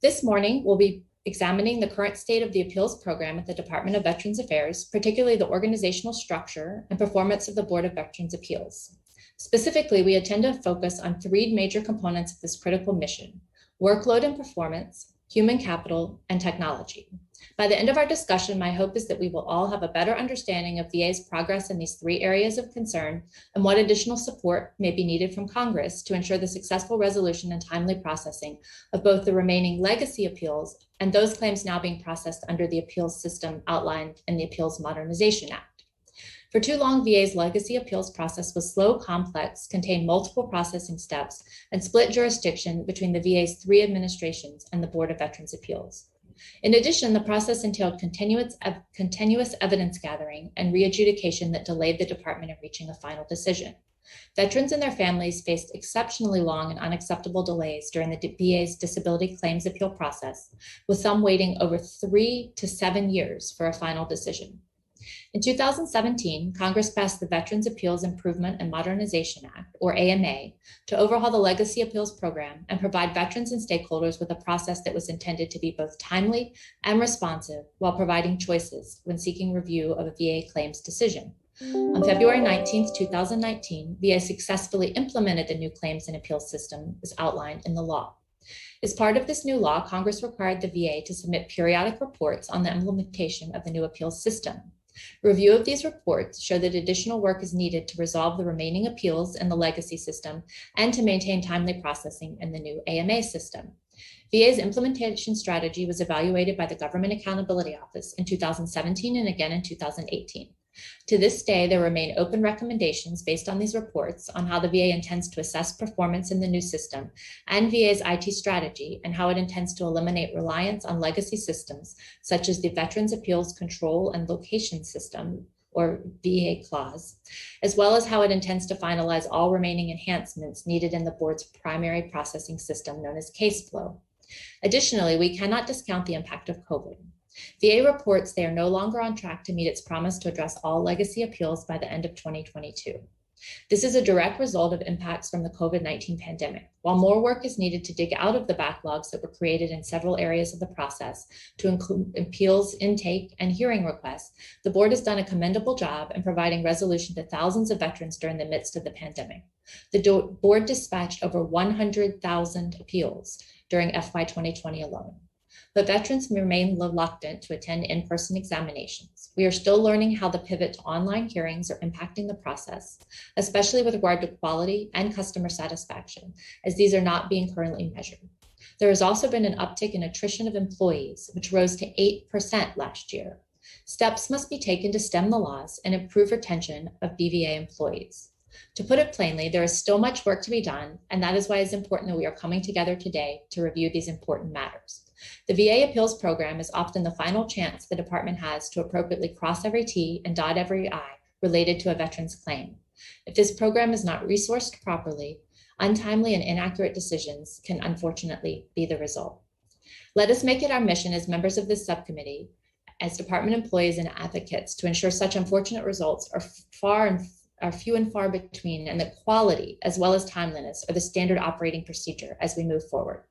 This morning, we'll be examining the current state of the appeals program at the Department of Veterans Affairs, particularly the organizational structure and performance of the Board of Veterans Appeals. Specifically, we intend to focus on three major components of this critical mission: workload and performance, human capital, and technology. By the end of our discussion, my hope is that we will all have a better understanding of VA's progress in these three areas of concern and what additional support may be needed from Congress to ensure the successful resolution and timely processing of both the remaining legacy appeals and those claims now being processed under the appeals system outlined in the Appeals Modernization Act. For too long, VA's legacy appeals process was slow, complex, contained multiple processing steps, and split jurisdiction between the VA's three administrations and the Board of Veterans Appeals. In addition, the process entailed continuous evidence gathering and re-adjudication that delayed the department in reaching a final decision. Veterans and their families faced exceptionally long and unacceptable delays during the VA's disability claims appeal process, with some waiting over 3 to 7 years for a final decision. In 2017, Congress passed the Veterans Appeals Improvement and Modernization Act, or AMA, to overhaul the legacy appeals program and provide veterans and stakeholders with a process that was intended to be both timely and responsive while providing choices when seeking review of a VA claims decision. On February 19, 2019, VA successfully implemented the new claims and appeals system as outlined in the law. As part of this new law, Congress required the VA to submit periodic reports on the implementation of the new appeals system. Review of these reports show that additional work is needed to resolve the remaining appeals in the legacy system and to maintain timely processing in the new AMA system. VA's implementation strategy was evaluated by the Government Accountability Office in 2017 and again in 2018. To this day, there remain open recommendations based on these reports on how the VA intends to assess performance in the new system and VA's IT strategy and how it intends to eliminate reliance on legacy systems such as the Veterans Appeals Control and Location System, or VA clause, as well as how it intends to finalize all remaining enhancements needed in the board's primary processing system known as CaseFlow. Additionally, we cannot discount the impact of COVID. VA reports they are no longer on track to meet its promise to address all legacy appeals by the end of 2022. This is a direct result of impacts from the COVID-19 pandemic. While more work is needed to dig out of the backlogs that were created in several areas of the process to include appeals intake and hearing requests, the board has done a commendable job in providing resolution to thousands of veterans during the midst of the pandemic. The board dispatched over 100,000 appeals during FY 2020 alone. But veterans remain reluctant to attend in-person examinations. We are still learning how the pivot to online hearings are impacting the process, especially with regard to quality and customer satisfaction, as these are not being currently measured. There has also been an uptick in attrition of employees, which rose to 8% last year. Steps must be taken to stem the loss and improve retention of BVA employees. To put it plainly, there is still much work to be done, and that is why it's important that we are coming together today to review these important matters. The VA appeals program is often the final chance the department has to appropriately cross every T and dot every I related to a veteran's claim. If this program is not resourced properly, untimely and inaccurate decisions can unfortunately be the result. Let us make it our mission as members of this subcommittee, as department employees and advocates, to ensure such unfortunate results are few and far between, and that quality as well as timeliness are the standard operating procedure as we move forward.